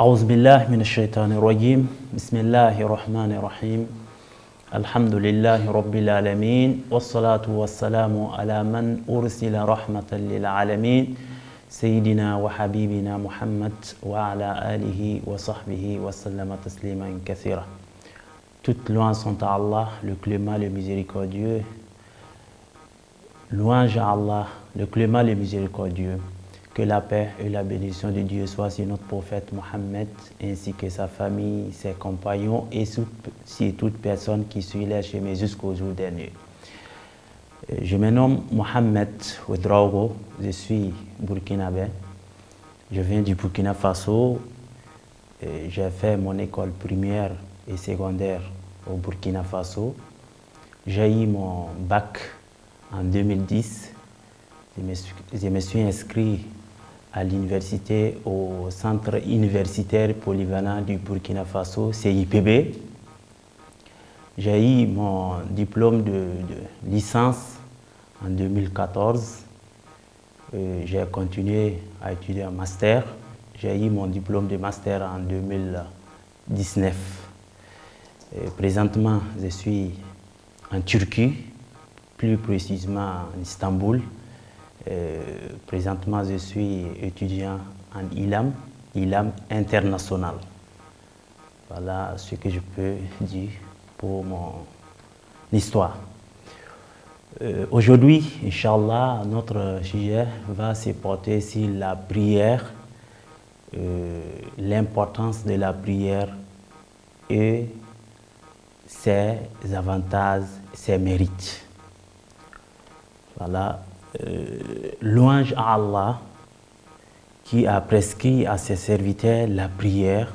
أعوذ بالله من الشيطان الرجيم بسم الله الرحمن الرحيم الحمد لله رب العالمين والصلاة والسلام على من أرسل رحمة للعالمين سيدنا وحبيبنا محمد وعلى آله وصحبه وسلم تسليما كثيرا. Toutes louanges sont à Allah, le clément, le miséricordieux. Louange à Allah, le clément, le miséricordieux. Que la paix et la bénédiction de Dieu soient sur notre prophète Mohammed, ainsi que sa famille, ses compagnons et sur toute personne qui suit les chemins jusqu'au jour dernier. Je me nomme Mohamed Ouedraogo, je suis burkinabé. Je viens du Burkina Faso. J'ai fait mon école primaire et secondaire au Burkina Faso. J'ai eu mon bac en 2010. Je me suis inscrit à l'université, au centre universitaire polyvalent du Burkina Faso, CIPB. J'ai eu mon diplôme de licence en 2014. J'ai continué à étudier en master. J'ai eu mon diplôme de master en 2019. Présentement, je suis en Turquie, plus précisément en Istanbul. Présentement, je suis étudiant en ILAM international. Voilà ce que je peux dire pour mon histoire. Aujourd'hui, Inch'Allah, notre sujet va se porter sur la prière, l'importance de la prière et ses avantages, ses mérites. Voilà. Louange à Allah qui a prescrit à ses serviteurs la prière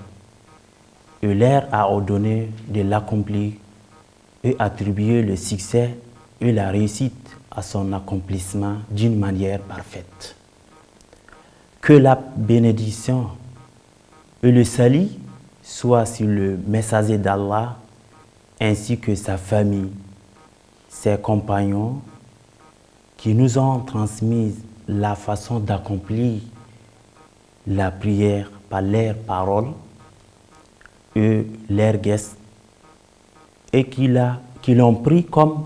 et leur a ordonné de l'accomplir et attribuer le succès et la réussite à son accomplissement d'une manière parfaite. Que la bénédiction et le salut soient sur le messager d'Allah ainsi que sa famille, ses compagnons qui nous ont transmis la façon d'accomplir la prière par leurs paroles et leurs gestes et qui l'ont pris comme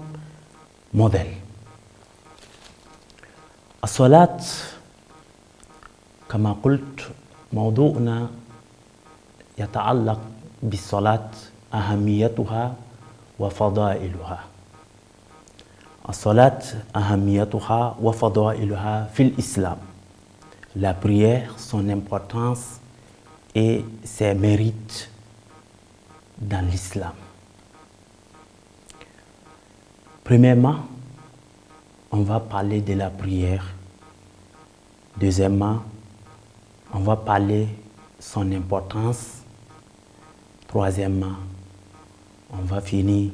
modèle. الصلاة كما قلت موضوعنا يتعلق بالصلاة أهميتها وفضائلها. الصلاة أهميتها وفضائلها في الإسلام. La prière, son importance et ses mérites dans l'islam. Premièrement, on va parler de la prière. Deuxièmement, on va parler de son importance. Troisièmement, on va finir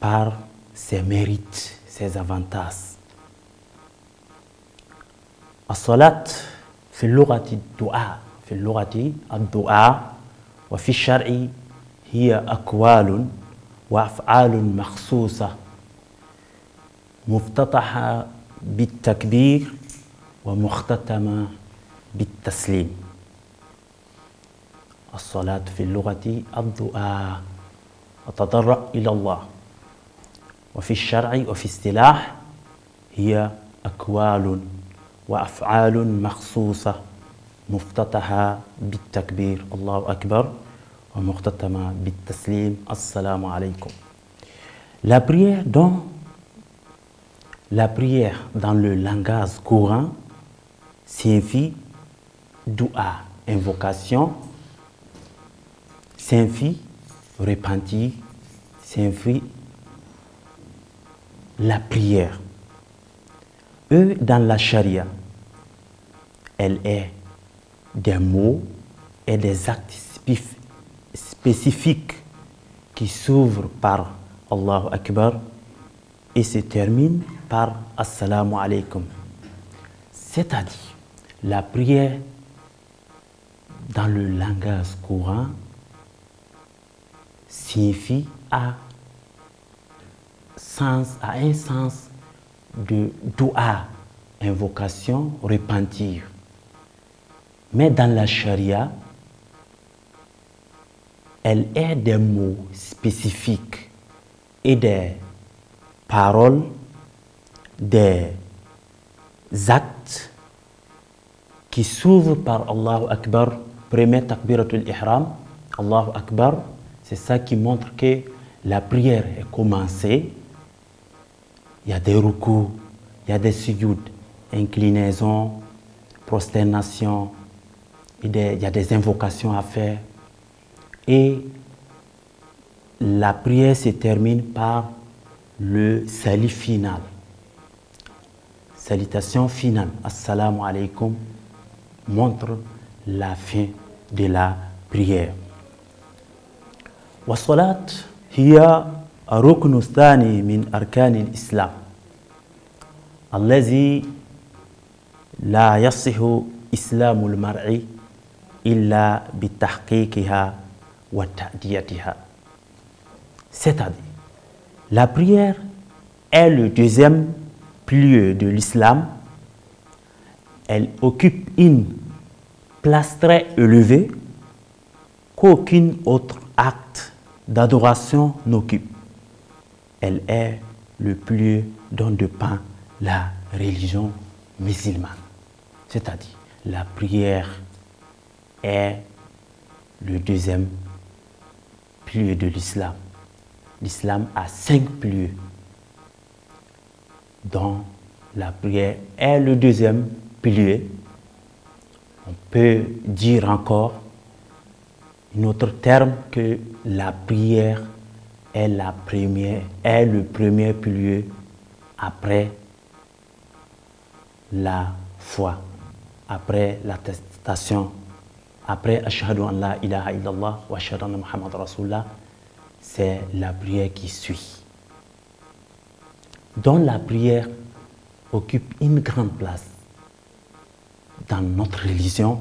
par ses mérites, ses avantages. الصلاة في اللغة الدعاء في اللغة الدعاء وفي الشرع هي أقوال وأفعال مخصوصة مفتتحة بالتكبير ومختتمة بالتسليم. الصلاة في اللغة الدعاء وتضرع إلى الله. وفي الشرع وفي اصطلاح هي أقوال وأفعال مخصوصة مفتتحة بالتكبير الله أكبر ومختتمة بالتسليم السلام عليكم. La prière dans le langage courant signifie dua, invocation, signifie repentir, signifie la prière. Dans la charia, elle est des mots et des actes spécifiques qui s'ouvrent par Allahu Akbar et se terminent par Assalamu alaikum. C'est-à-dire, la prière dans le langage courant signifie à un sens de dua, invocation, repentir. Mais dans la charia, elle est des mots spécifiques et des paroles, des actes qui s'ouvrent par Allahu Akbar, premier takbiratul ihram, Allahu Akbar, c'est ça qui montre que la prière est commencée. Il y a des rukus, il y a des sujoud, inclinaisons, prosternation, il y a des invocations à faire. Et la prière se termine par le salut final. Salutation finale, Assalamu alaikum, montre la fin de la prière. والصلاة هي الركن الثاني من أركان الإسلام الذي لا يصح إسلام المرء إلا بتحقيقها وتأديتها. C'est-à-dire, la prière est le deuxième pilier de l'islam. Elle occupe une place très élevée qu'aucun autre acte d'adoration n'occupe. Elle est le pilier dont dépend la religion musulmane. C'est-à-dire, la prière est le deuxième pilier de l'islam. L'islam a 5 piliers, dont la prière est le deuxième pilier. On peut dire encore un autre terme que la prière est le premier pilier après la foi, après l'attestation, après Ashhadu an la ilaha illallah wa ashhadu anna Muhammad Rasulullah, c'est la prière qui suit. Dont la prière occupe une grande place dans notre religion.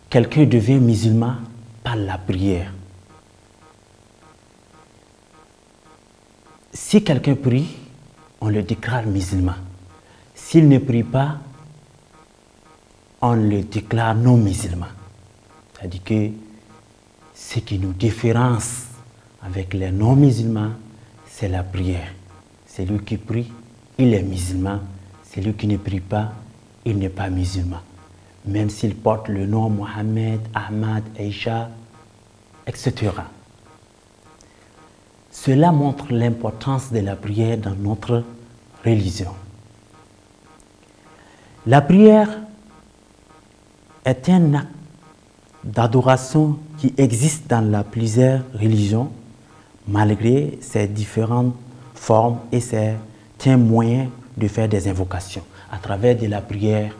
Quelqu'un devient musulman par la prière. Si quelqu'un prie, on le déclare musulman. S'il ne prie pas, on le déclare non musulman. C'est-à-dire que ce qui nous différencie avec les non-musulmans, c'est la prière. Celui qui prie, il est musulman. Celui qui ne prie pas, il n'est pas musulman. Même s'il porte le nom Mohamed, Ahmad, Aïcha, etc. Cela montre l'importance de la prière dans notre religion. La prière est un acte d'adoration qui existe dans plusieurs religions, malgré ses différentes formes, et c'est un moyen de faire des invocations. À travers de la prière,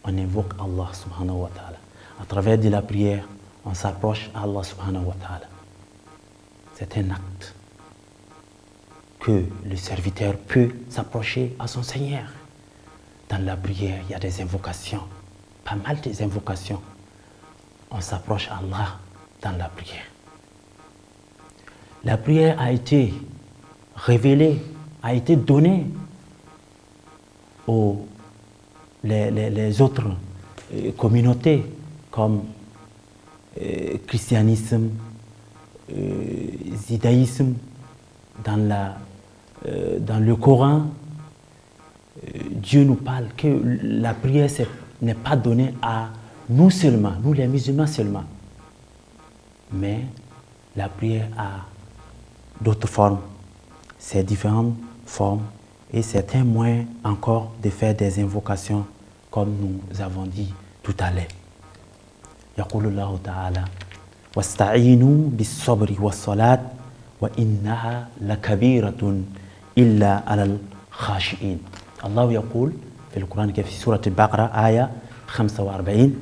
on invoque Allah subhanahu wa ta'ala. À travers de la prière, on s'approche à Allah subhanahu wa ta'ala. C'est un acte que le serviteur peut s'approcher à son Seigneur. Dans la prière, il y a des invocations, pas mal des invocations. On s'approche à Allah dans la prière. La prière a été révélée, a été donnée aux les autres communautés comme christianisme, judaïsme, dans le Coran. Dieu nous parle que la prière n'est pas donnée à nous seulement, nous les musulmans seulement, mais la prière a d'autres formes, ces différentes formes, et c'est un moyen encore de faire des invocations comme nous avons dit tout à l'heure. يقول الله تعالى واستعينوا بالصبر والصلاة وإنها لكبيرة إلا على الخاشعين. الله يقول في القرآن في سورة البقرة آية 45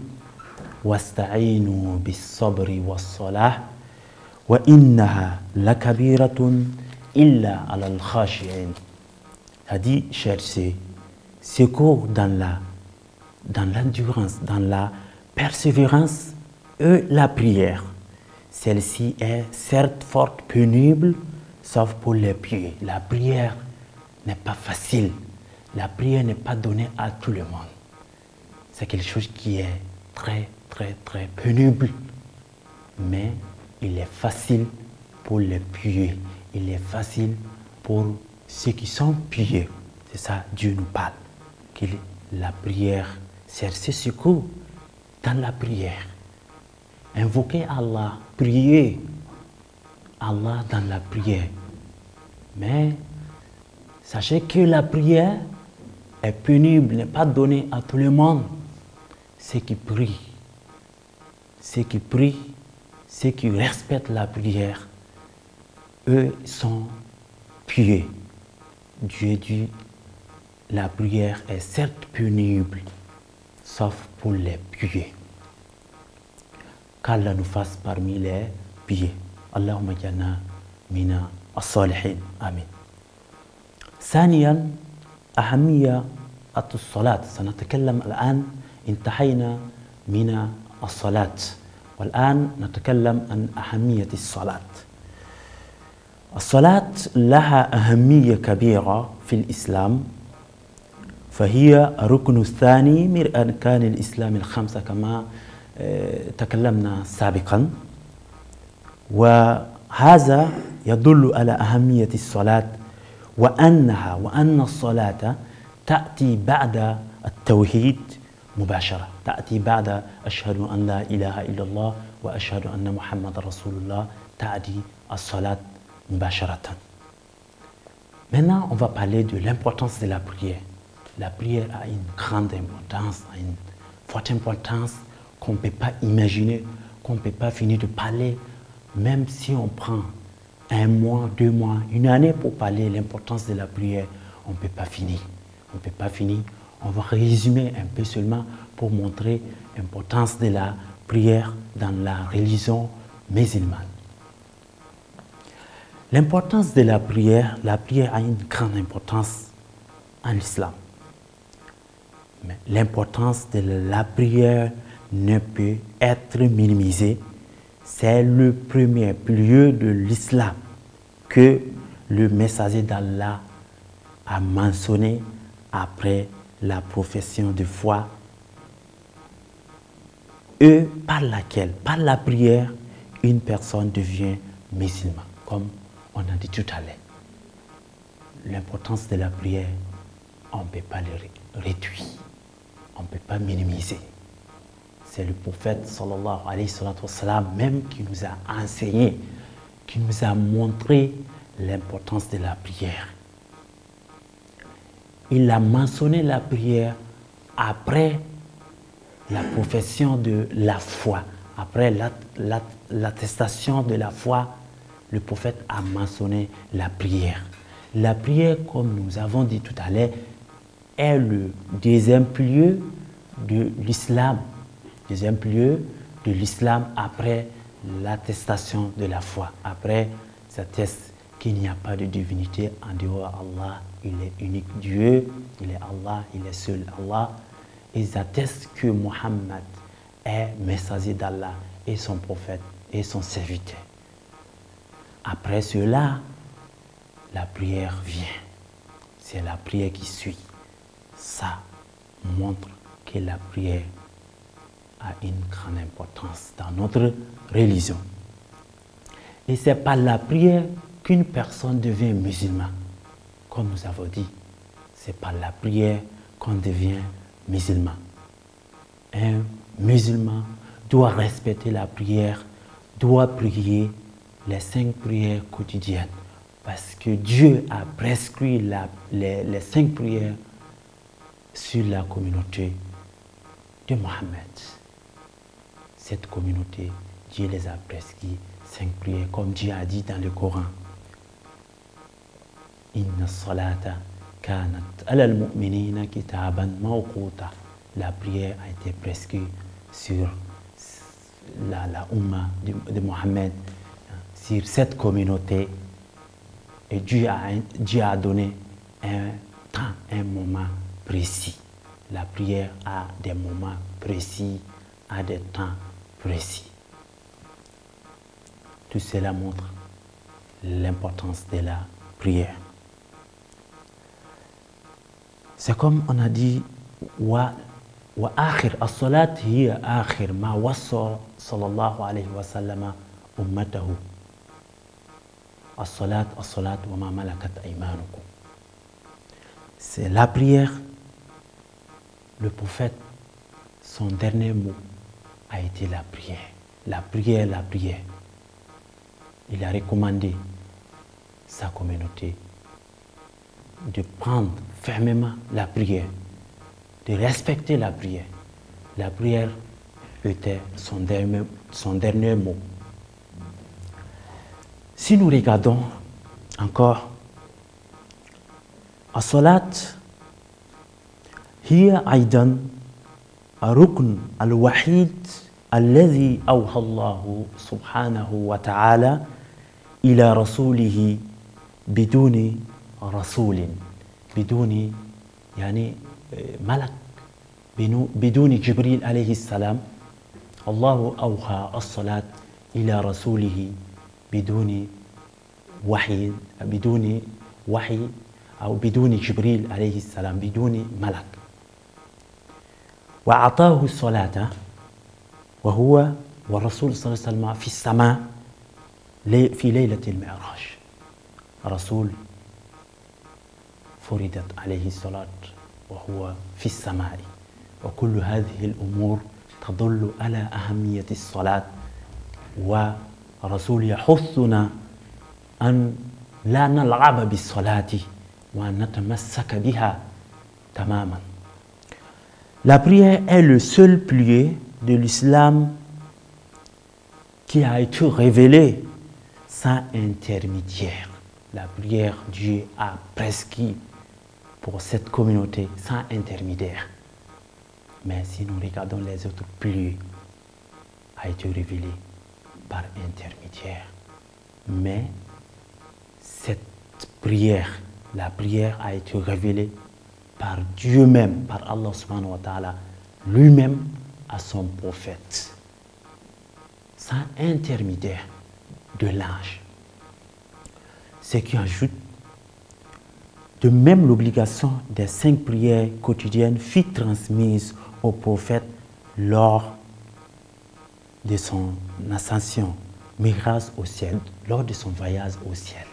واستعينوا بالصبر والصلاة وإنها لكبيرة إلا على الخاشعين. A dit chercher secours dans l'endurance, dans la persévérance et la prière. Celle-ci est certes forte, pénible, sauf pour les pieux. La prière n'est pas facile. La prière n'est pas donnée à tout le monde. c'est quelque chose qui est très, très, très pénible. Mais il est facile pour les pieux. Il est facile pour ceux qui sont pieux. C'est ça, Dieu nous parle. Que la prière, chercher secours dans la prière. Invoquer Allah, prier Allah dans la prière. Mais sachez que la prière est pénible, n'est pas donnée à tout le monde. Ceux qui prient, ceux qui respectent la prière, eux sont pieux. Dieu dit, la prière est certes pénible, sauf pour les pieux. Qu'Allah nous fasse parmi les pieux. Allahumma jana mina as-salihin. Amin. ثانيا أهمية الصلاة. سنتكلم الآن، انتهينا من الصلاة والآن نتكلم عن أهمية الصلاة. الصلاة لها أهمية كبيرة في الإسلام، فهي الركن الثاني من أركان الإسلام الخمسة كما تكلمنا سابقا، وهذا يدل على أهمية الصلاة وأن الصلاة تأتي بعد التوحيد مباشرة، تأتي بعد أشهد أن لا إله إلا الله وأشهد أن محمد رسول الله، تأتي الصلاة مباشرة. Maintenant, on va parler de l'importance de la prière. La prière a une grande importance, a une forte importance qu'on ne peut pas imaginer, qu'on ne peut pas finir de parler, même si on prend 1 mois, 2 mois, 1 année pour parler de l'importance de la prière, on ne peut pas finir. On ne peut pas finir. On va résumer un peu seulement pour montrer l'importance de la prière dans la religion musulmane. L'importance de la prière a une grande importance en islam. Mais l'importance de la prière ne peut être minimisée. C'est le premier pilier de l'islam que le messager d'Allah a mentionné après la profession de foi, et par laquelle, par la prière, une personne devient musulman, comme on a dit tout à l'heure. L'importance de la prière, on ne peut pas le réduire, on ne peut pas minimiser. C'est le prophète sallallahu alayhi wa sallam même qui nous a enseigné, qui nous a montré l'importance de la prière. Il a mentionné la prière après la profession de la foi, après l'attestation de la foi. Le prophète a mentionné la prière. La prière, comme nous avons dit tout à l'heure, est le deuxième pilier de l'islam. Deuxième pilier de l'islam après l'attestation de la foi. Après, s'atteste qu'il n'y a pas de divinité en dehors d'Allah. Il est unique Dieu, il est Allah, il est seul Allah. Ils attestent que Mohammed est messager d'Allah et son prophète et son serviteur. Après cela, la prière vient. C'est la prière qui suit. Ça montre que la prière a une grande importance dans notre religion. Et c'est par la prière qu'une personne devient musulman. Comme nous avons dit, c'est par la prière qu'on devient musulman. Un musulman doit respecter la prière, doit prier les 5 prières quotidiennes. Parce que Dieu a prescrit les 5 prières sur la communauté de Mohammed. Cette communauté, Dieu les a prescrit 5 prières, comme Dieu a dit dans le Coran. Inna salata kanat alal mu'minina kitaban mawquta. La prière a été prescrite sur la Ummah de Mohammed, sur cette communauté. Et Dieu a donné un temps, un moment précis. La prière a des moments précis, a des temps précis. Tout cela montre l'importance de la prière. C'est comme on a dit, wa وآخر الصلاة هي آخر ما وصى صلى الله عليه وسلم أمته. الصلاة الصلاة وما ملكت أيمانكم. C'est la prière. Le prophète, son dernier mot a été la prière. La prière, la prière. Il a recommandé sa communauté de prendre fermement la prière, de respecter la prière. La prière était son dernier mot. Si nous regardons encore, الصلاة هي أيضا الركن الوحيد الذي أوحى الله سبحانه وتعالى إلى رسوله بدون رسول، بدون يعني ملك، بدون جبريل عليه السلام. الله أوحى الصلاة إلى رسوله بدون وحي أو بدون جبريل عليه السلام، بدون ملك. وأعطاه الصلاة وهو والرسول صلى الله عليه وسلم في السماء في ليلة المعراج. رسول فرضت عليه الصلاة وهو في السماء. وكل هذه الأمور تدل على أهمية الصلاة، ورسول يحثنا أن لا نلعب بالصلاة وأن نتمسك بها تماما. La prière est le seul pilier de l'islam qui a été révélé sans intermédiaire. La prière, Dieu a prescrit pour cette communauté sans intermédiaire. Mais si nous regardons les autres piliers, a été révélé par intermédiaire. Mais cette prière, la prière a été révélée par Dieu même, par Allah subhanahu wa ta'ala, lui-même à son prophète, sans intermédiaire de l'ange. Ce qui ajoute, de même l'obligation des 5 prières quotidiennes fut transmise au prophète lors de son ascension, Mi'raj au ciel, lors de son voyage au ciel.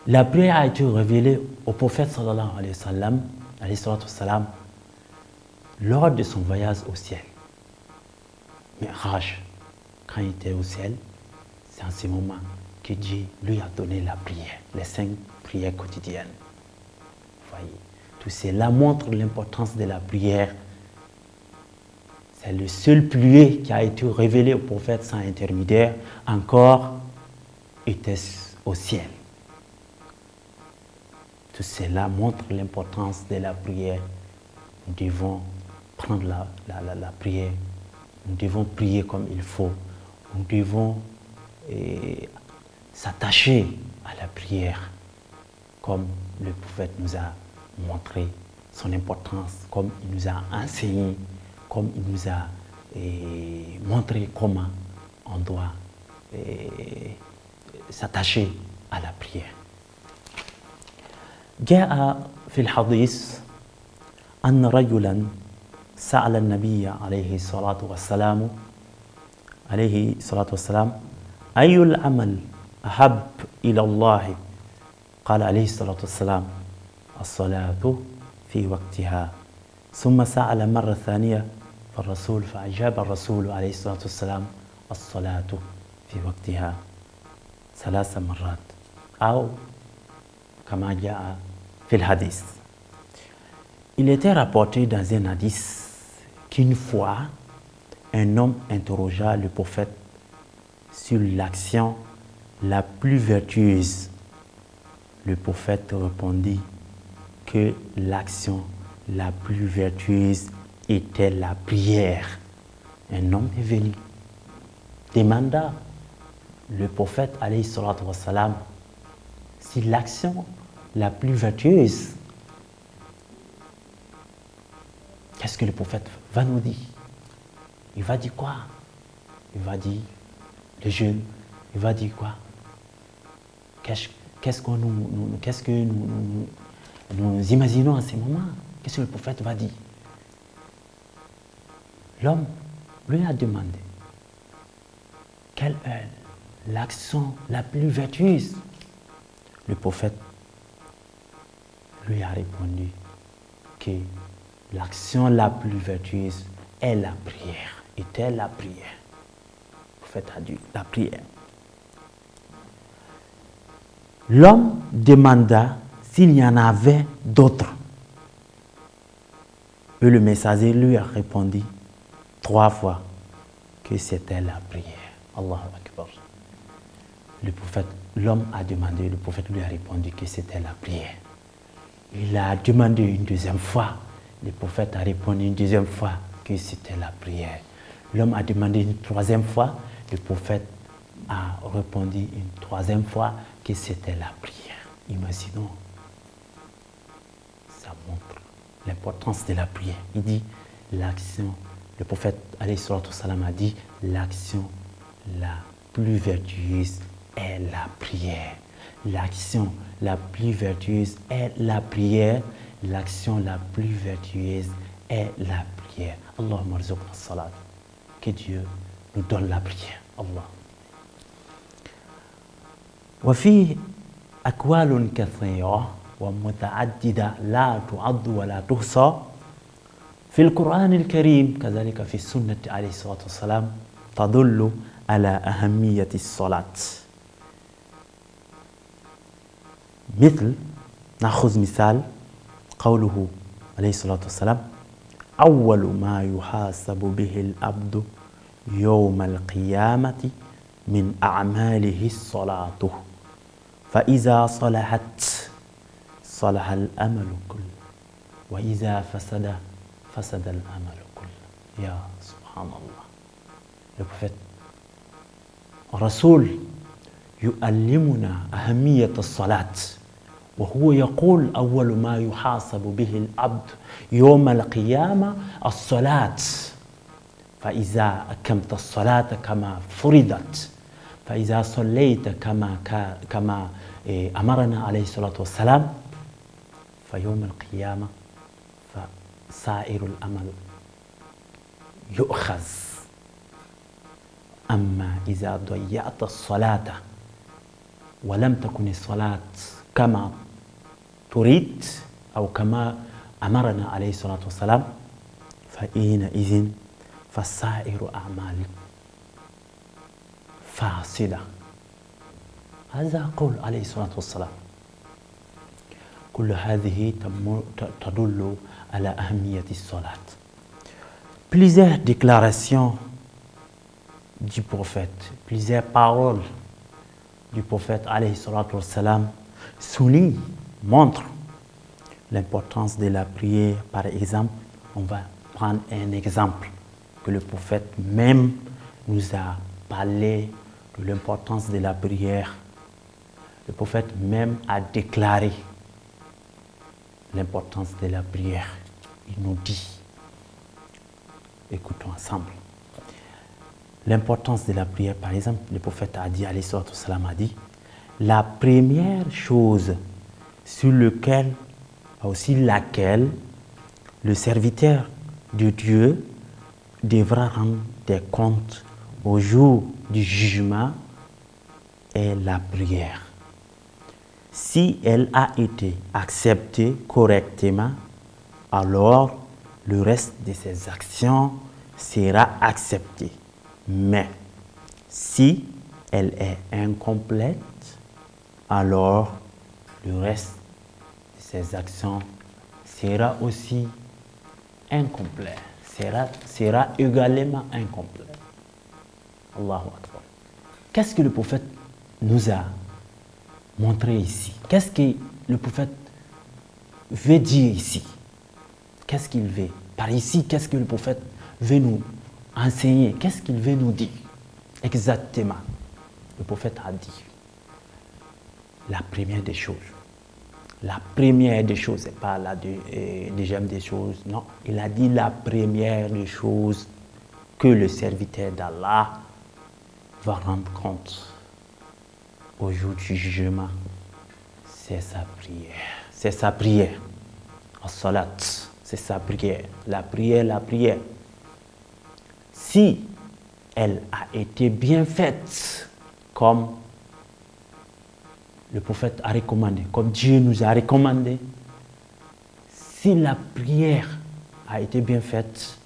La prière a été révélée au prophète sallallahu alayhi wa sallam, lors de son voyage au ciel. Mi'raj, quand il était au ciel, c'est en ce moment que Dieu lui a donné la prière, les 5 prières quotidiennes. Voyez, tout cela montre l'importance de la prière. C'est le seul pilier qui a été révélé au prophète sans intermédiaire, encore était au ciel. Tout cela montre l'importance de la prière. Nous devons prendre la prière. Nous devons prier comme il faut. Nous devons s'attacher à la prière, comme le prophète nous a montré son importance, comme il nous a enseigné, comme il nous a montré comment on doit s'attacher à la prière. جاء في الحديث أن رجلا سأل النبي عليه الصلاة والسلام أي العمل أحب إلى الله؟ قال عليه الصلاة والسلام الصلاة في وقتها. ثم سأل مرة ثانية فأجاب الرسول عليه الصلاة والسلام الصلاة في وقتها 3 مرات أو كما جاء في الحديث. Il était rapporté dans un hadith qu'une fois, un homme interrogea le prophète sur l'action la plus vertueuse. Le prophète répondit que l'action la plus vertueuse était la prière. Un homme est venu, demanda le prophète alayhi salatu wa salam si l'action la plus vertueuse, qu'est-ce que le prophète va nous dire? Il va dire quoi? Il va dire le jeûne. Il va dire quoi? Qu'est-ce que nous imaginons à ce moment? Qu'est-ce que le prophète va dire? L'homme lui a demandé quelle est l'action la plus vertueuse. Le prophète lui a répondu que l'action la plus vertueuse est la prière, était la prière. Le prophète a dit la prière. L'homme demanda s'il y en avait d'autres. Et le messager lui a répondu 3 fois que c'était la prière. Allahu Akbar. Le prophète, l'homme a demandé, le prophète lui a répondu que c'était la prière. Il a demandé une deuxième fois, le prophète a répondu une deuxième fois que c'était la prière. L'homme a demandé une troisième fois, le prophète a répondu une troisième fois que c'était la prière. Imaginons, ça montre l'importance de la prière. Il dit l'action, le prophète alayhi salatu wassalam a dit l'action la plus vertueuse est la prière. L'action la plus vertueuse est la prière. L'action la plus vertueuse est la prière. Allahumma arzuqna as-salat. Que Dieu nous donne la prière. Allah. وفيه أقوال كثيرة ومتعددة لا تعد ولا تحصى في القرآن الكريم كذلك في السنة عليه الصلاة والسلام تدل على أهمية الصلاة. مثل نأخذ مثال قوله عليه الصلاة والسلام أول ما يحاسب به العبد يوم القيامة من أعماله الصلاة فإذا صلحت صلح الأمل كله وإذا فسد فسد الأمل كله. يا سبحان الله. Le prophète رسول يعلمنا أهمية الصلاة وهو يقول أول ما يحاسب به العبد يوم القيامة الصلاة فإذا أقمت الصلاة كما فرضت فإذا صليت كما أمرنا عليه الصلاة والسلام فيوم القيامة فسائر الأمل يؤخذ. أما إذا ضيعت الصلاة ولم تكن الصلاة كما تريد أو كما أمرنا عليه الصلاة والسلام فحينئذ فسائر أعمالك فاسدة. هذا قول عليه الصلاة والسلام. كل هذه تدل على أهمية الصلاة. Plusieurs déclarations du prophète, plusieurs paroles du prophète alayhi salatu wassalam soulignent, montrent l'importance de la prière. Par exemple, on va prendre un exemple que le prophète même nous a parlé de l'importance de la prière. Le prophète même a déclaré l'importance de la prière. Il nous dit, écoutons ensemble, l'importance de la prière. Par exemple, le prophète a dit, alayhi salatu wassalam a dit, la première chose sur laquelle le serviteur de Dieu devra rendre des comptes au jour du jugement est la prière. Si elle a été acceptée correctement, alors le reste de ses actions sera accepté. Mais si elle est incomplète, alors le reste de ses actions sera aussi incomplet, sera également incomplet. Allahu Akbar. Qu'est-ce que le prophète nous a montré ici? Qu'est-ce que le prophète veut dire ici? Qu'est-ce qu'il veut? Par ici, qu'est-ce que le prophète veut nous enseigner? Qu'est-ce qu'il veut nous dire? Exactement. Le prophète a dit la première des choses. La première des choses, c'est pas la deuxième des choses, non. Il a dit la première des choses que le serviteur d'Allah va rendre compte au jour du jugement, c'est sa prière. C'est sa prière. As-salat, c'est sa prière. La prière, la prière. si elle a été bien faite, comme le prophète a recommandé, comme Dieu nous a recommandé, si la prière a été bien faite,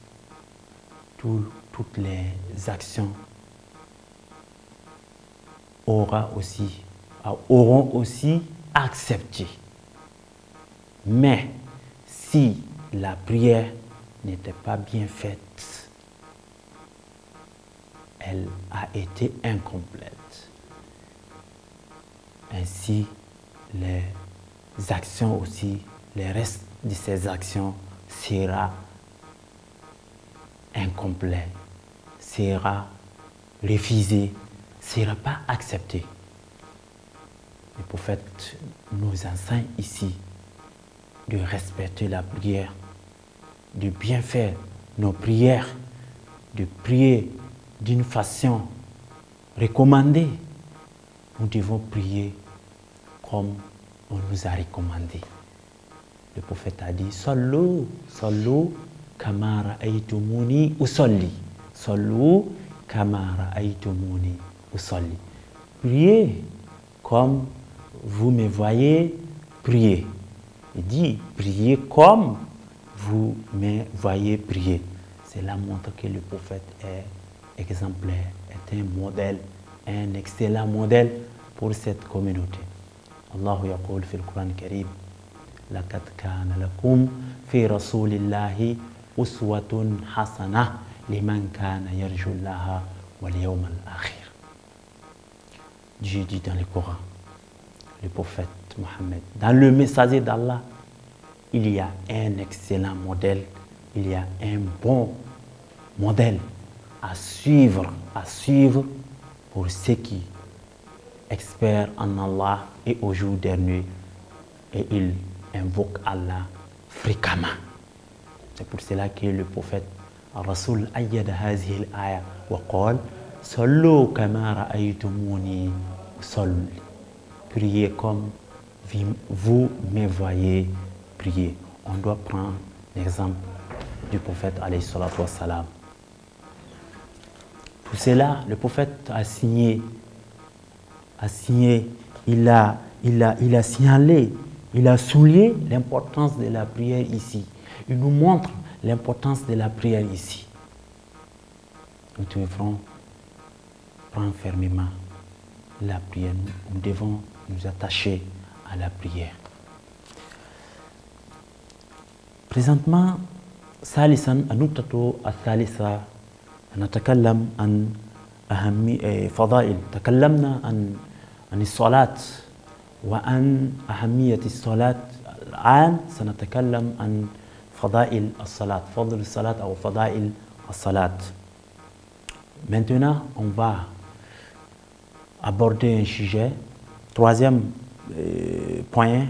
toutes les actions auront aussi accepté. Mais si la prière n'était pas bien faite, elle a été incomplète. Ainsi, les actions aussi, le reste de ces actions sera incomplet, sera refusé, sera pas accepté. Le prophète nous enseigne ici de respecter la prière, de bien faire nos prières, de prier d'une façon recommandée. Nous devons prier comme on nous a recommandé. Le prophète a dit, Sallu, sallu, kama ra'aytumuni usalli. Sallu, kama ra'aytumuni usalli. Priez comme vous me voyez prier. Il dit, priez comme vous me voyez prier. Cela montre que le prophète est exemplaire, est un modèle, un excellent modèle pour cette communauté. Allah yaqul fi al-Quran al-Karim, laqad kana lakum fi rasulillahi uswatun hasana liman kana yarju Allaha wal yawm al-akhir. Dieu dit dans le Coran, le prophète Mohammed, dans le messager d'Allah, il y a un excellent modèle, il y a un bon modèle à suivre pour ceux qui experts en Allah et au jour dernier, et ils invoquent Allah fréquemment. C'est pour cela que le prophète Rasul ayyad hazihi al-aya wa qala sallu kama ra'aytumuni usalli. Priez comme vous me voyez prier. On doit prendre l'exemple du prophète alayhi salatu wa salam. Pour cela, le prophète a signé, il a signalé, il a souligné l'importance de la prière ici. Il nous montre l'importance de la prière ici. Nous devrons prendre fermement la prière. Nous devons nous attacher à la prière. Présentement, ثالثا النقطة الثالثة نتكلم عن فضائل. تكلمنا عن الصلاة وعن أهمية الصلاة. الآن سنتكلم عن فضائل الصلاة، فضل الصلاة أو فضائل الصلاة. Maintenant, on va aborder un sujet. Troisième point,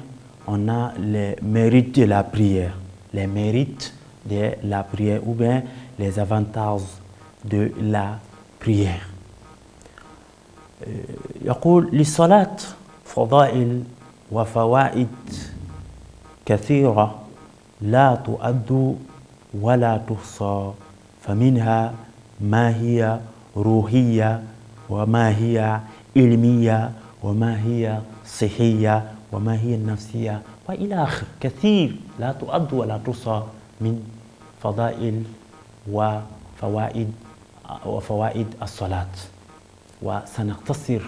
on a les mérites de la prière. Les mérites de la prière ou bien les avantages de la prière. يقول للصلاة فضائل وفوائد كثيرة لا تؤد ولا تحصى، فمنها ما هي روحية وما هي علمية وما هي صحية وما هي النفسية وإلى آخر. كثير لا تؤد ولا تحصى من فضائل وفوائد الصلاة، وسنقتصر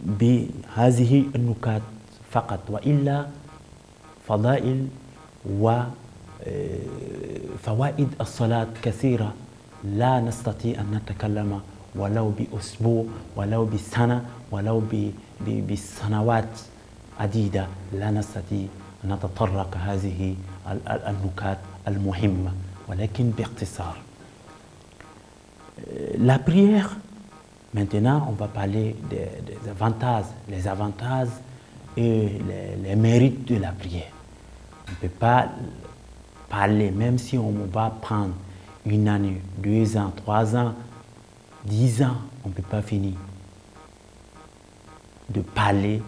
بهذه النكات فقط، وإلا فضائل وفوائد الصلاة كثيرة لا نستطيع أن نتكلم ولو بأسبوع ولو بسنة ولو بسنوات عديدة، لا نستطيع أن نتطرق هذه النكات المهمة، ولكن باختصار. La prière, maintenant on va parler des avantages, les avantages et les mérites de la prière. On ne peut pas parler, même si on va prendre une année, 2 ans, 3 ans, 10 ans, on ne peut pas finir de parler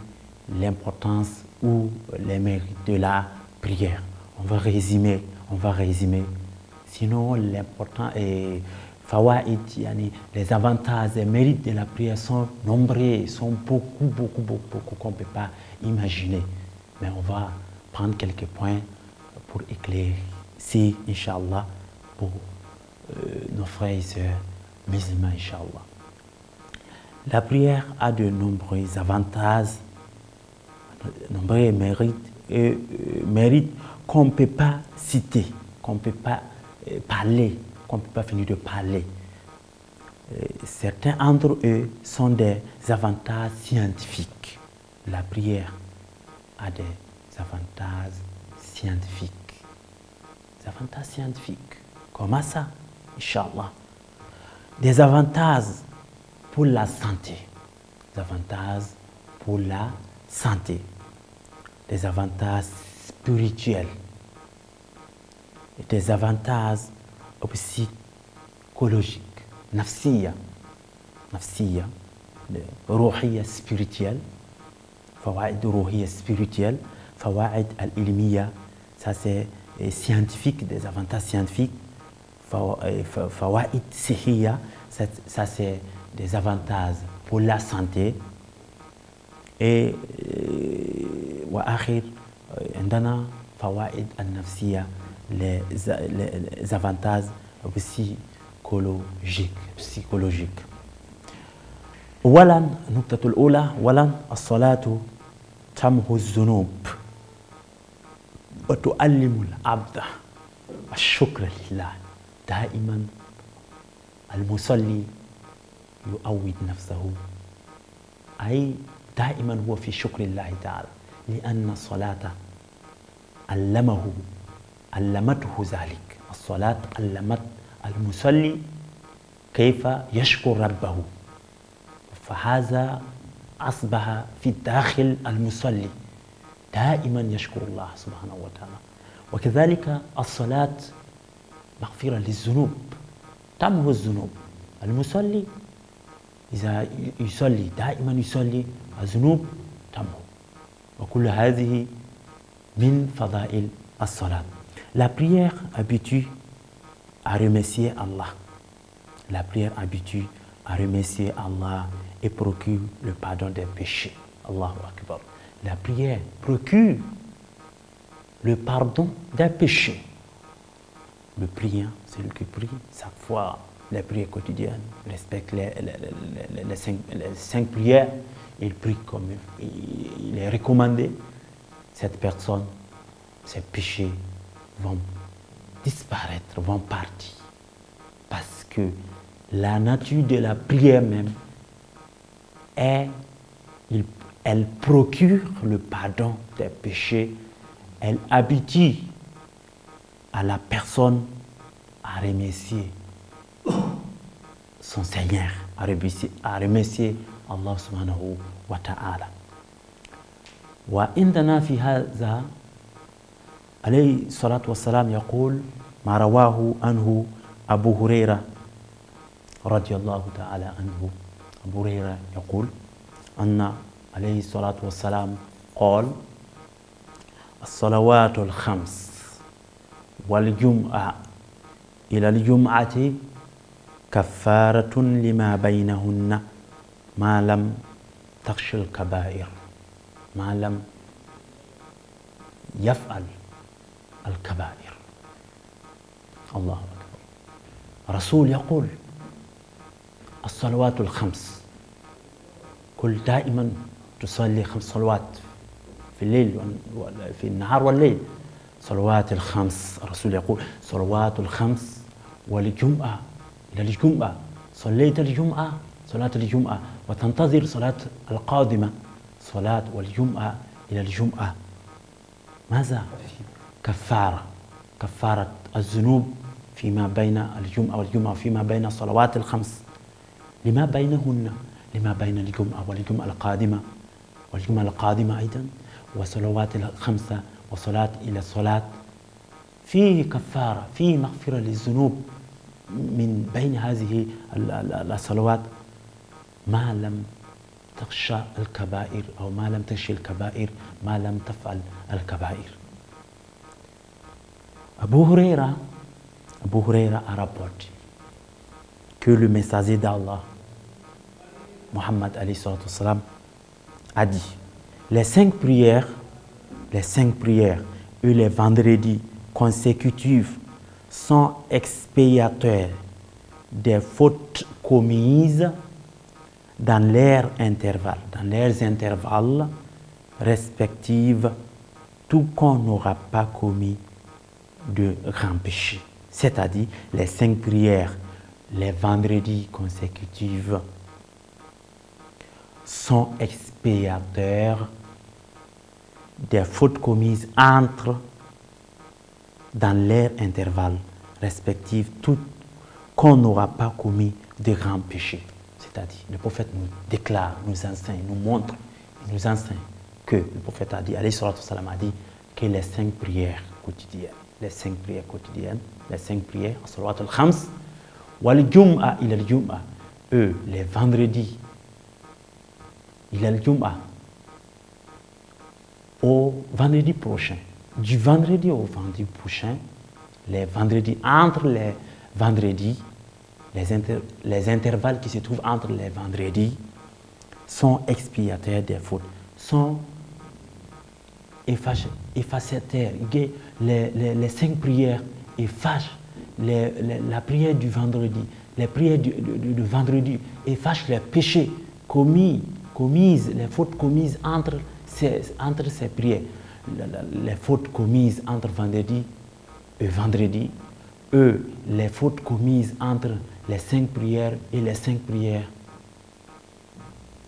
l'importance ou les mérites de la prière. On va résumer. Sinon, l'important est fawaïd, les avantages, les mérites de la prière sont nombreux, sont beaucoup qu'on ne peut pas imaginer. Mais on va prendre quelques points pour éclairer, Inch'Allah, pour nos frères et sœurs musulmans, Inch'Allah. La prière a de nombreux avantages, de nombreux mérites qu'on ne peut pas citer, qu'on ne peut pas parler, qu'on ne peut pas finir de parler. Certains d'entre eux sont des avantages scientifiques. La prière a des avantages scientifiques. Des avantages scientifiques. Comment ça? Inch'Allah. Des avantages pour la santé. Des avantages pour la santé. Des avantages spirituels. Et des avantages psychologiques. Nafsiya, ruhiya spirituelle, fawaïd ruhiya spirituelle, fawaïd al-ilmiya, ça c'est scientifique, des avantages scientifiques, fawaïd sihiya, ça c'est des avantages pour la santé, et wa akhir indana fawaïd al-nafsiya, les avantages psychologique. أولاً النقطة الأولى الصلاة تمحو الذنوب وتعلم العبد الشكر لله. دائما المصلي يعود نفسه، أي دائما هو في شكر الله تعالى، لأن الصلاة علمته ذلك. الصلاة علمت المصلي كيف يشكر ربه، فهذا أصبح في داخل المصلي دائما يشكر الله سبحانه وتعالى. وكذلك الصلاة مغفرة للذنوب، تمحو الذنوب. المصلي إذا يصلي دائما يصلي، الذنوب تمحو. وكل هذه من فضائل الصلاة. La prière habitue à remercier Allah. La prière habitue à remercier Allah et procure le pardon des péchés. Allahu Akbar. La prière procure le pardon des péchés. Le priant, celui qui prie, chaque fois, les prières quotidiennes, respecte les cinq prières, il prie comme il est recommandé. Cette personne, ses péchés vont disparaître, vont partir. Parce que la nature de la prière même elle procure le pardon des péchés, elle habitue à la personne à remercier son Seigneur, à remercier Allah subhanahu wa ta'ala. وعندنا في هذا عليه الصلاة والسلام يقول ما رواه عنه أبو هريرة رضي الله تعالى عنه. أبو هريرة يقول أن عليه الصلاة والسلام قال الصلوات الخمس والجمعة إلى الجمعة كفارة لما بينهن ما لم تخش الكبائر، ما لم يفعل الكبائر. الله أكبر. رسول يقول الصلوات الخمس، كل دائما تصلي 5 صلوات في الليل في النهار والليل. صلوات الخمس، الرسول يقول صلوات الخمس والجمعة إلى الجمعة. صليت الجمعة صلاة الجمعة وتنتظر صلاة القادمة، صلاة والجمعة إلى الجمعة. ماذا؟ كفارة الذنوب فيما بين الجمعة والجمعة، فيما بين الصلوات الخمس، لما بينهن، لما بين الجمعة والجمعة القادمة والجمعة القادمة أيضا، وصلوات الخمسة وصلاة إلى الصلاة. فيه كفارة، فيه مغفرة للذنوب من بين هذه الصلوات ما لم تخشى الكبائر، أو ما لم تخشى الكبائر، ما لم تفعل الكبائر. Abu Huraira a rapporté que le messager d'Allah, Muhammad alayhi salatu wassalam, a dit. Les 5 prières et les vendredis consécutifs sont expiatoires des fautes commises dans leurs intervalles respectifs, tout qu'on n'aura pas commis de grands péchés. C'est-à-dire les 5 prières, les vendredis consécutifs sont expiatoires des fautes commises dans leurs intervalles respectifs, tout qu'on n'aura pas commis de grands péchés. C'est-à-dire, le prophète nous déclare, nous enseigne, nous montre, il nous enseigne que le prophète a dit, alayhi salatu wassalam a dit, que les 5 prières quotidiennes, les 5 prières, as-salawat al-khams, wal jum'a ila al-jum'a, les vendredis, ila al-jum'a, au vendredi prochain, du vendredi au vendredi prochain, les vendredis, entre les vendredis, les intervalles qui se trouvent entre les vendredis sont expiatoires des fautes, sont effacataires. Les 5 prières effacent la prière du vendredi, les prières du vendredi effacent les péchés commises, les fautes commises entre ces prières, les fautes commises entre vendredi et vendredi, les fautes commises entre les 5 prières et les 5 prières,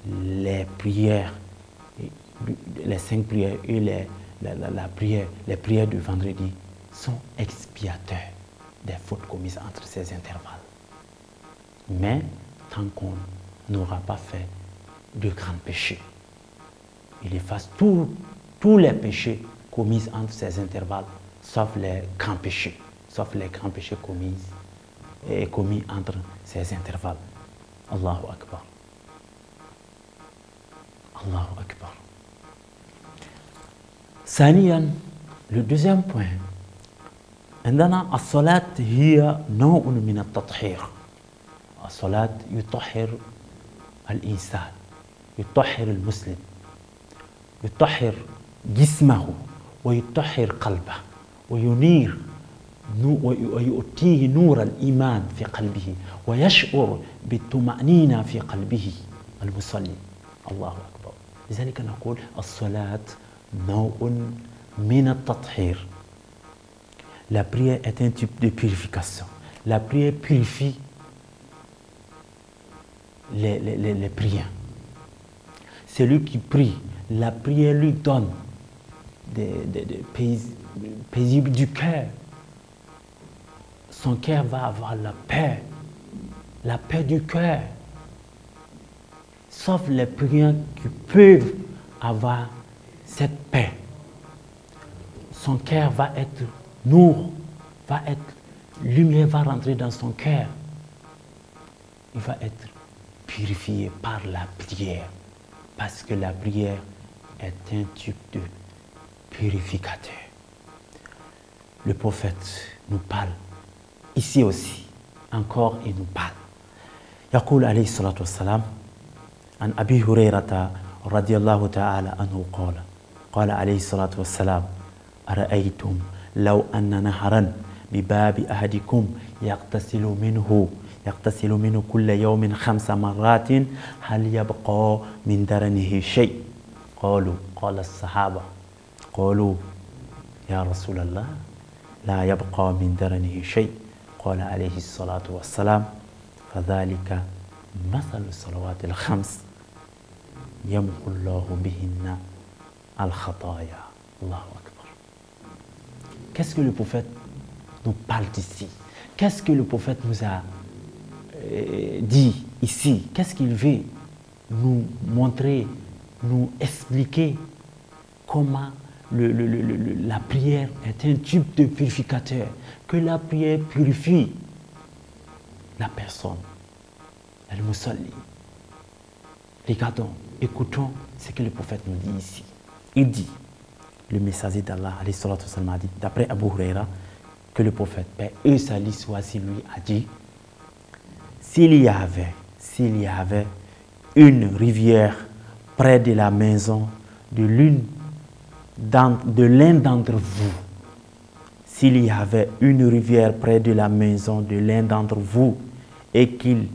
les 5 prières et les prières du vendredi sont expiatoires des fautes commises entre ces intervalles. Mais tant qu'on n'aura pas fait de grands péchés, il efface tous les péchés commis entre ces intervalles, sauf les grands péchés commis entre ces intervalles. Allahu Akbar. Allahu Akbar. ثانيا, le deuxième point, عندنا الصلاة هي نوع من التطهير. الصلاة يطهر الإنسان، يطهر المسلم، يطهر جسمه ويطهر قلبه وينير ويؤتيه نور الإيمان في قلبه ويشعر بالطمأنينة في قلبه المصلي. الله أكبر. لذلك نقول الصلاة نوع من التطهير. La prière est un type de purification. La prière purifie les prières. Celui qui prie, la prière lui donne des paisibles du cœur. Son cœur va avoir la paix du cœur. Sauf les prières qui peuvent avoir cette paix. Son cœur va être nour, lumière va rentrer dans son cœur. Il va être purifié par la prière. Parce que la prière est un type de purificateur. Le prophète nous parle. Ici aussi, encore, il nous parle. يقول عليه الصلاة والسلام عن أبي هريرة رضي الله تعالى عنه قال عليه الصلاة والسلام أرأيتم لو أن نهرا بباب أحدكم يغتسل منه كل يوم 5 مرات هل يبقى من درنه شيء؟ قال الصحابة قالوا يا رسول الله لا يبقى من درنه شيء. قال عليه الصلاة والسلام فذلك مثل الصلوات الخمس يمحو الله بهن الخطايا. الله أكبر. Qu'est-ce que le prophète nous parle d'ici? Qu'est-ce que le prophète nous a dit ici? Qu'est-ce qu'il veut nous montrer, nous expliquer comment la prière est un type de purificateur, que la prière purifie la personne, le musalli. Regardons, écoutons ce que le prophète nous dit ici. Il dit, le messager d'Allah, a dit, d'après Abu Huraira, que le prophète, paix et salut soit sur lui, a dit, s'il y avait une rivière près de la maison de l'un d'entre vous, s'il y avait une rivière près de la maison de l'un d'entre vous et qu'il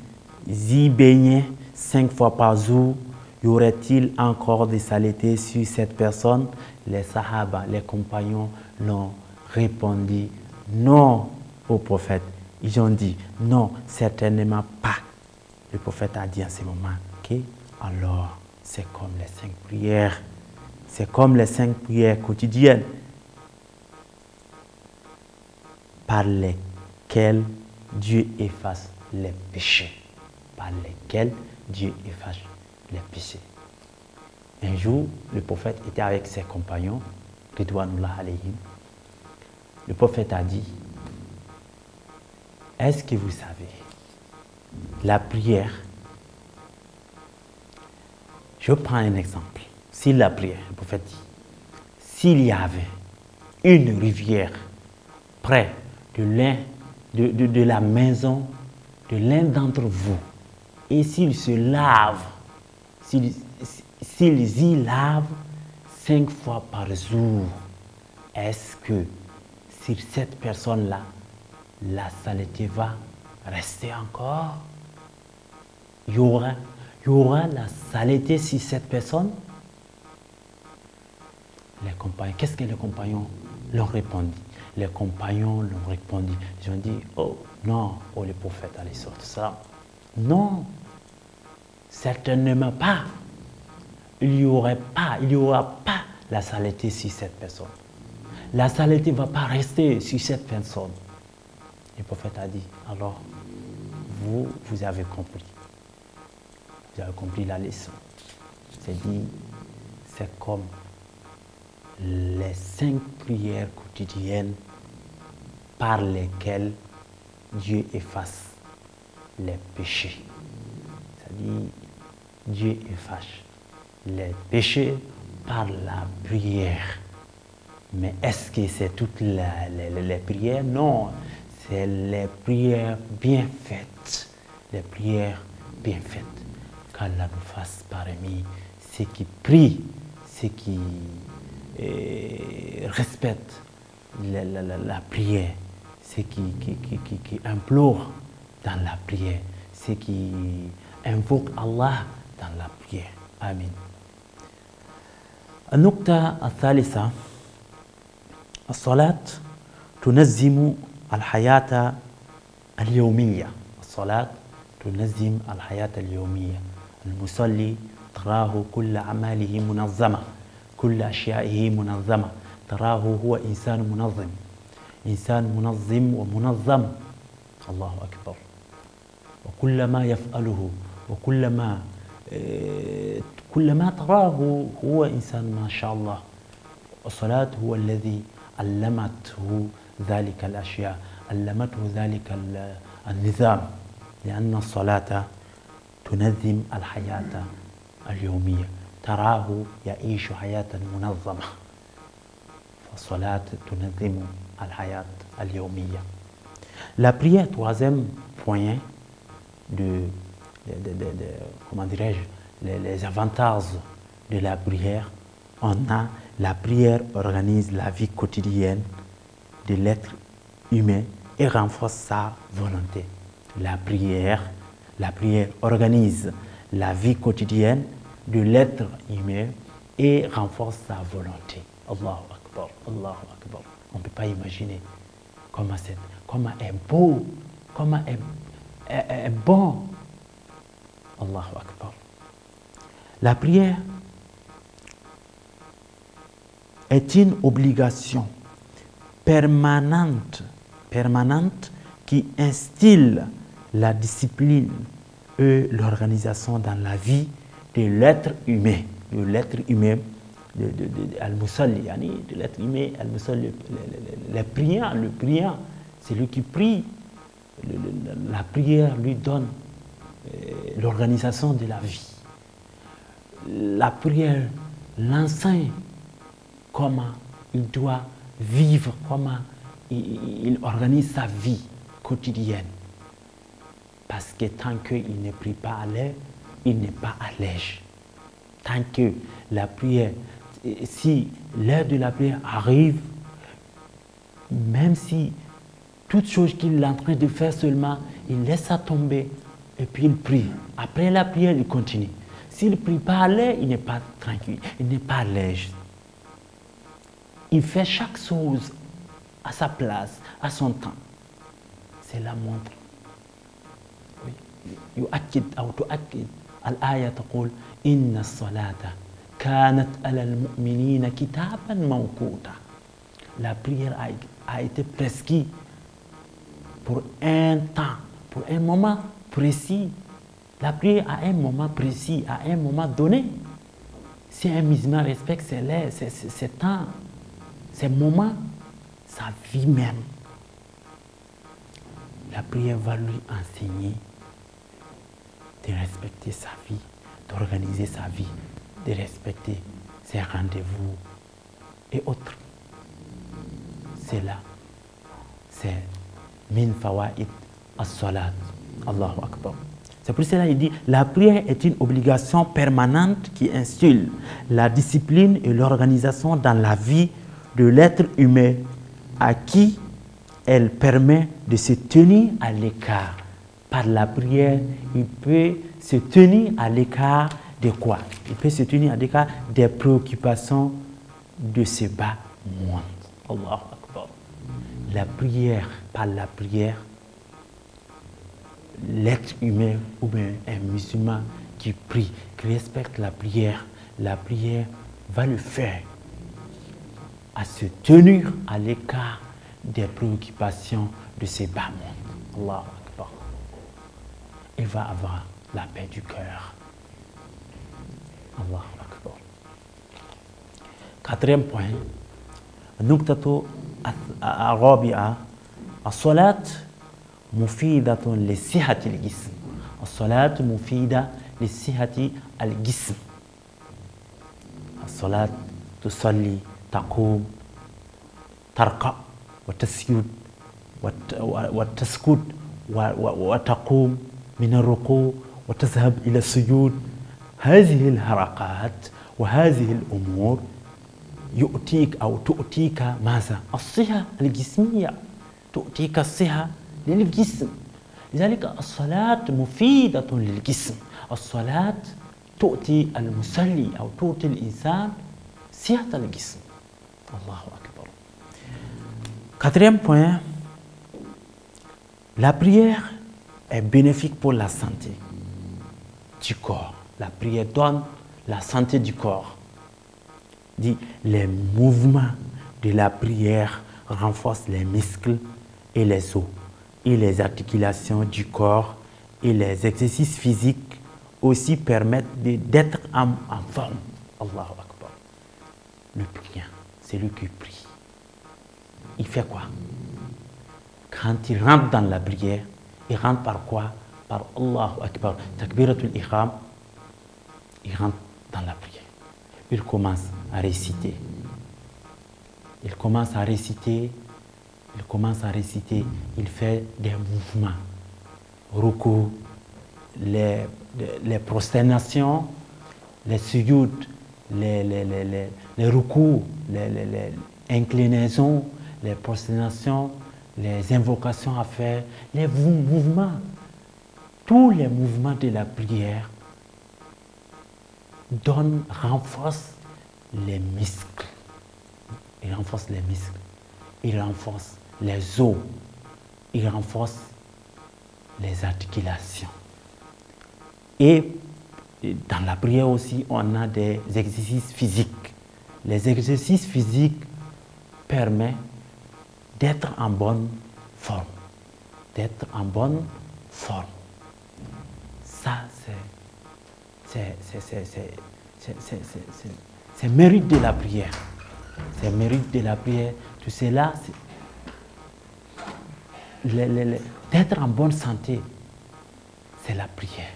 y baignait 5 fois par jour, y aurait-il encore des saletés sur cette personne? Les Sahaba, les compagnons, l'ont répondu non au prophète. Ils ont dit non, certainement pas. Le prophète a dit à ce moment, ok, alors c'est comme les 5 prières. C'est comme les 5 prières quotidiennes par lesquelles Dieu efface les péchés. Par lesquelles Dieu efface les péchés. Un jour, le prophète était avec ses compagnons, Ridwanullah alayhim. Le prophète a dit, est-ce que vous savez, la prière, je prends un exemple. Si la prière, le prophète dit, s'il y avait une rivière près de la maison de l'un d'entre vous, et s'il se lave, s'ils y lavent 5 fois par jour, est-ce que sur cette personne-là, la saleté va rester encore? Il y aura la saleté sur cette personne? Les compagnons, qu'est-ce que les compagnons leur répondu? Les compagnons leur répondu. Ils ont dit, oh non, oh le prophète allait sortir ça. Non, certainement pas. Il n'y aura pas la saleté sur cette personne. La saleté ne va pas rester sur cette personne. Le prophète a dit, alors, vous avez compris. Vous avez compris la leçon. C'est dit, c'est comme les 5 prières quotidiennes par lesquelles Dieu efface les péchés. C'est-à-dire, Dieu efface les péchés par la prière. Mais est-ce que c'est toutes les prières? Non, c'est les prières bien faites. Les prières bien faites. Qu'Allah nous fasse parmi ceux qui prient, ceux qui respectent la prière, ceux qui implorent dans la prière, ceux qui invoquent Allah dans la prière. Amin. النقطة الثالثة الصلاة تنظم الحياة اليومية. الصلاة تنظم الحياة اليومية. المصلي تراه كل أعماله منظمة، كل أشيائه منظمة، تراه هو إنسان منظم، إنسان منظم ومنظم. الله أكبر. وكل ما يفعله كل ما تراه هو إنسان ما شاء الله. الصلاة هو الذي علمته ذلك الأشياء، علمته ذلك النظام، لأن الصلاة تنظم الحياة اليومية. تراه يعيش حياة منظمة. فالصلاة تنظم الحياة اليومية. La prière, troisième point comment dirais-je, les avantages de la prière. On a la prière organise la vie quotidienne de l'être humain et renforce sa volonté. La prière organise la vie quotidienne de l'être humain et renforce sa volonté. Allahu Akbar, Allahu Akbar. On ne peut pas imaginer comment est beau, comment est bon. Allahu Akbar. La prière est une obligation permanente qui instille la discipline et l'organisation dans la vie de l'être humain. De l'être humain, al-musalli, de l'être humain, al-musalli, le priant, c'est lui qui prie. La prière lui donne l'organisation de la vie. La prière l'enseigne comment il doit vivre, comment il organise sa vie quotidienne. Parce que tant qu'il ne prie pas à l'heure, il n'est pas à l'aise. Tant que la prière, si l'heure de la prière arrive, même si toute chose qu'il est en train de faire seulement, il laisse ça tomber et puis il prie. Après la prière, il continue. S'il ne prie pas à l'heure, il n'est pas tranquille, il n'est pas à l'aise. Il fait chaque chose à sa place, à son temps. C'est la montre. يؤكد أو تؤكد الآية تقول إن الصلاة كانت على المؤمنين كتابا موقوتا. La prière a été prescrite pour un temps, pour un moment précis. La prière à un moment précis, à un moment donné. Si un musulman respecte ses lèvres, ses temps, ses moments, sa vie même, la prière va lui enseigner de respecter sa vie, d'organiser sa vie, de respecter ses rendez-vous et autres. C'est là, c'est min fawaid as-salat. Allahu Akbar. C'est pour cela qu'il dit, la prière est une obligation permanente qui insulte la discipline et l'organisation dans la vie de l'être humain, à qui elle permet de se tenir à l'écart. Par la prière, il peut se tenir à l'écart de quoi? Il peut se tenir à l'écart des préoccupations de ce bas monde. Allahu Akbar. La prière, par la prière, l'être humain ou bien un musulman qui prie, qui respecte la prière va le faire à se tenir à l'écart des préoccupations de ce bas monde. Allahu Akbar. Il va avoir la paix du cœur. Allahu Akbar. Quatrième point, النقطة الرابعة الصلاة مفيدة لصحة الجسم. الصلاة مفيدة لصحة الجسم. الصلاة تصلي، تقوم، تركع وتسجد وتسكت وتقوم من الركوع وتذهب إلى السجود. هذه الحركات وهذه الأمور يؤتيك أو تؤتيك ماذا؟ الصحة الجسمية، تؤتيك الصحة للجسم. لذلك الصلاة مفيدة للجسم. الصلاة تؤتي المصلي أو تؤتي الإنسان صحة الجسم. الله أكبر. Quatrième point, la prière est bénéfique pour la santé du corps. La prière donne la santé du corps. Dit, les mouvements de la prière renforcent les muscles et les os et les articulations du corps, et les exercices physiques aussi permettent d'être en forme. Allahu Akbar. Le priant, c'est lui qui prie. Il fait quoi? Quand il rentre dans la prière, il rentre par quoi? Par Allahu Akbar, Takbiratul Ihram. Il rentre dans la prière. Il commence à réciter. Il commence à réciter. Il fait des mouvements. Ruku, les prosternations, les sujud, les ruku, les inclinaisons, les prosternations, les invocations à faire, les mouvements. Tous les mouvements de la prière renforcent les muscles. Il renforce les muscles. Il renforce les os. Il renforce les articulations. Et dans la prière aussi, on a des exercices physiques. Les exercices physiques permettent d'être en bonne forme. D'être en bonne forme. Ça, c'est mérite de la prière. C'est mérite de la prière. Tout cela, d'être en bonne santé, c'est la prière.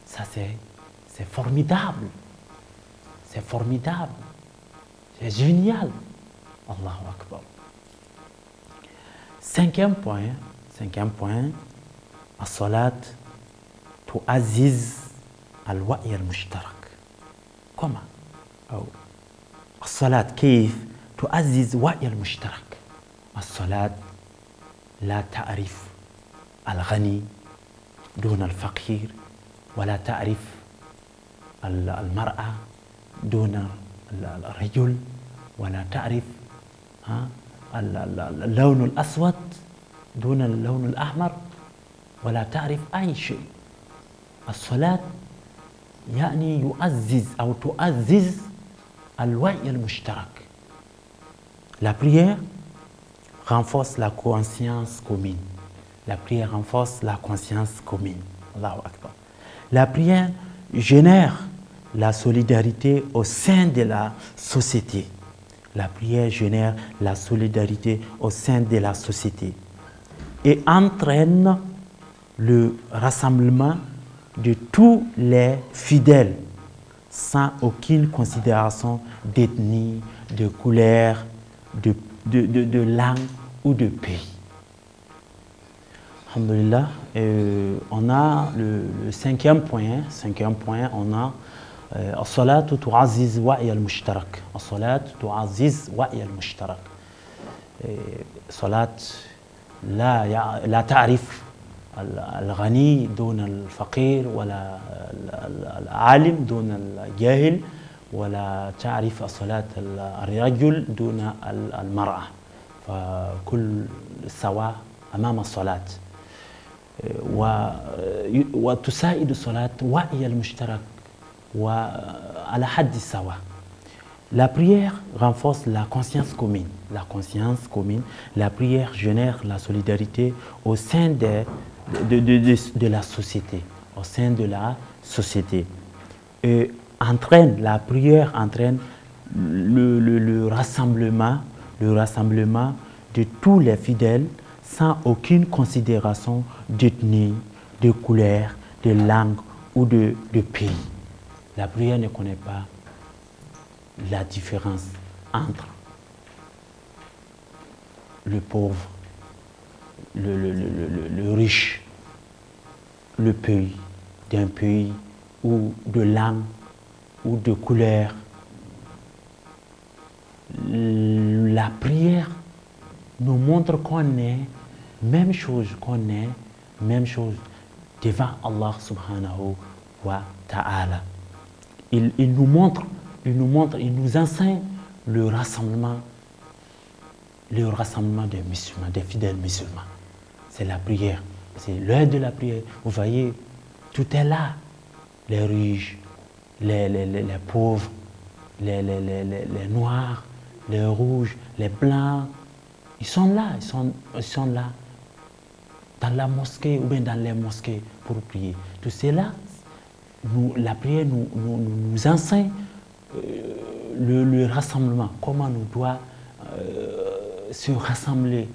Ça, c'est formidable. C'est formidable. C'est génial. Allahu Akbar. Cinquième point, 5e point, as-salat tu'azziz al-wa'i al-mushtarak. Comment? as-salat كيف تعزز وعي المشترك. الصلاة لا تعرف الغني دون الفقير، ولا تعرف المرأة دون الرجل، ولا تعرف اللون الأسود دون اللون الأحمر، ولا تعرف أي شيء. الصلاة يعني يعزز أو تعزز الوعي المشترك. La prière renforce la conscience commune. La prière renforce la conscience commune. Allahu Akbar. La prière génère la solidarité au sein de la société. La prière génère la solidarité au sein de la société et entraîne le rassemblement de tous les fidèles sans aucune considération d'ethnie, de couleur, de langue ou de pays. Alhamdulillah, on a le cinquième point, on a الصلاة تعزز وعي المشترك. الصلاة تعزز وعي المشترك. صلاة لا تعرف الغني دون الفقير، ولا العالم دون الجاهل، ولا تعرف الصلاة الرجل دون المرأة، فكل سواء أمام الصلاة. وتساعد الصلاة وعي المشترك وعلى حد السواء. La prière renforce la conscience commune. La conscience commune, la prière génère la solidarité au sein de la société, au sein de la société. Et la prière entraîne le rassemblement de tous les fidèles sans aucune considération d'ethnie, de couleur, de langue ou de pays. La prière ne connaît pas la différence entre le pauvre, le riche, le pays, d'un pays ou de langue ou de couleur. La prière nous montre qu'on est même chose devant Allah subhanahu wa ta'ala. Il nous enseigne le rassemblement des musulmans, des fidèles musulmans. C'est la prière, c'est l'heure de la prière. Vous voyez, tout est là. Les riches, les pauvres, les noirs, les rouges, les blancs, ils sont là, ils sont là, dans la mosquée ou bien dans les mosquées pour prier. Tout cela, la prière nous enseigne le rassemblement, comment nous doit se rassembler,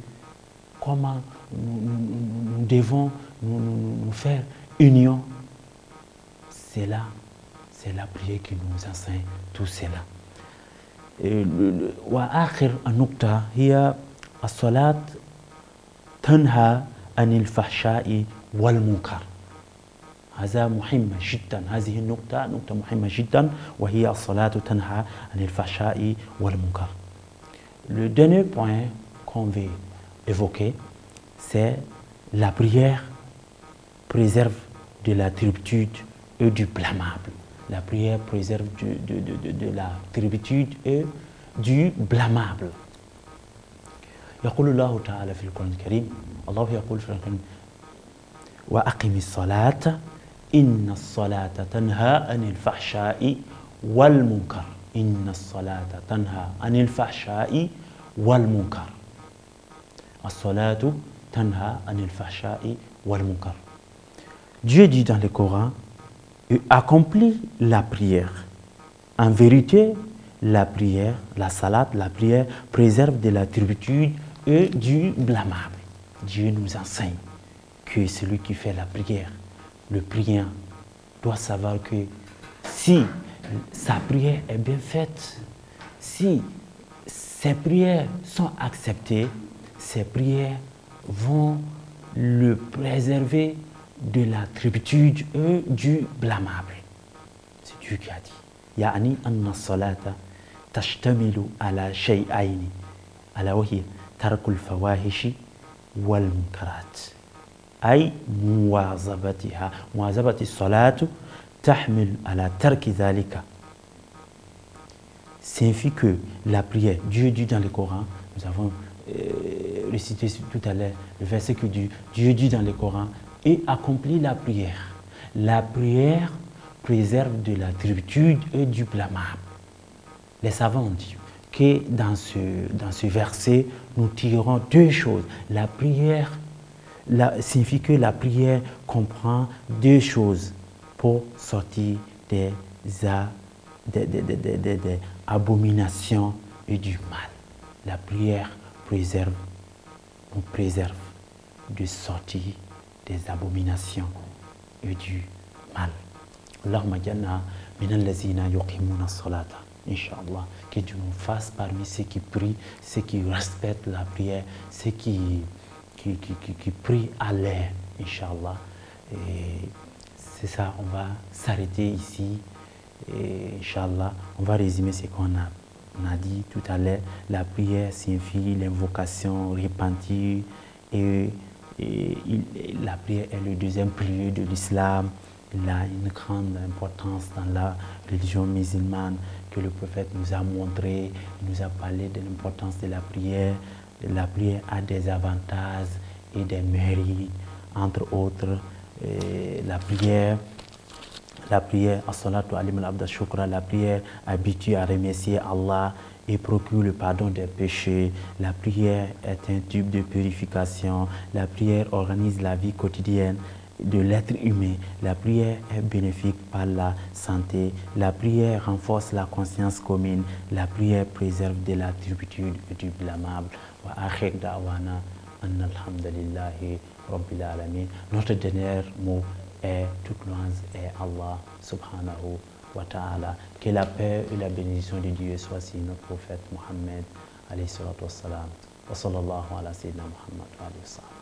comment nous devons nous faire union. C'est là, c'est la prière qui nous enseigne tout cela. وآخر النقطة هي الصلاة تنهى عن الفحشاء والمنكر. هذا مهم جدا، هذه النقطة نقطة مهمة جدا، وهي الصلاة تنهى عن الفحشاء والمنكر. Le dernier point qu'on veut évoquer, c'est la prière préserve de la turpitude et du blâmable. La prière préserve de la turpitude et du blâmable. يقول الله تعالى في القرآن الكريم، الله يقول في القرآن الكريم: وأقم الصلاة إن الصلاة تنهى عن الفحشاء والمنكر. إن الصلاة تنهى عن الفحشاء والمنكر. الصلاة تنهى عن الفحشاء والمنكر. Dieu dit dans le Coran: accomplis la prière. En vérité, la prière, la salat, la prière préserve de la turpitude et du blâmable. Dieu nous enseigne que celui qui fait la prière, le priant, doit savoir que si sa prière est bien faite, si ses prières sont acceptées, ses prières vont le préserver de la turpitude et du blâmable. C'est Dieu qui a dit. Yani anna salata tashtamilu ala shay'aini ala wahiya tarkul fawahishi wal munkarat. Ay muwazabatiha. Muwazabati salatu tahmil ala tarki dhalika. Signifie que la prière, Dieu dit dans le Coran, nous avons récité tout à l'heure le verset que Dieu dit dans le Coran, et accomplit la prière. La prière préserve de la turpitude et du blâmable. Les savants ont dit que dans ce verset, nous tirons deux choses. La prière signifie que la prière comprend deux choses pour sortir des abominations et du mal. La prière nous préserve de sortir des abominations et du mal. Allahumma ja'alna minal lazina yuqimuna as-salata. Inch'Allah, que Dieu nous fasse parmi ceux qui prient, ceux qui respectent la prière, ceux qui prient à l'air, Inch'Allah. Et c'est ça, on va s'arrêter ici. Et Inch'Allah, on va résumer ce qu'on a dit tout à l'heure. La prière signifie l'invocation repentie et la prière est le deuxième pilier de l'islam. Il a une grande importance dans la religion musulmane que le prophète nous a montré. Il nous a parlé de l'importance de la prière. La prière a des avantages et des mérites, entre autres. La prière, as-salatu alim al-abda shukra, la prière habitue à remercier Allah et procure le pardon des péchés. La prière est un tube de purification. La prière organise la vie quotidienne de l'être humain. La prière est bénéfique par la santé. La prière renforce la conscience commune. La prière préserve de la turpitude et du blâmable. Wa akhir da'wana anna alhamdulillahi rabbil alamin. Notre dernier mot est toute louange est Allah subhanahu wa ta'ala. Que la paix et la bénédiction de Dieu soient sur notre prophète Mohammed alayhi salatu wassalam. Wa sallallahu ala sayyidina Muhammad wa alayhi wa sallam.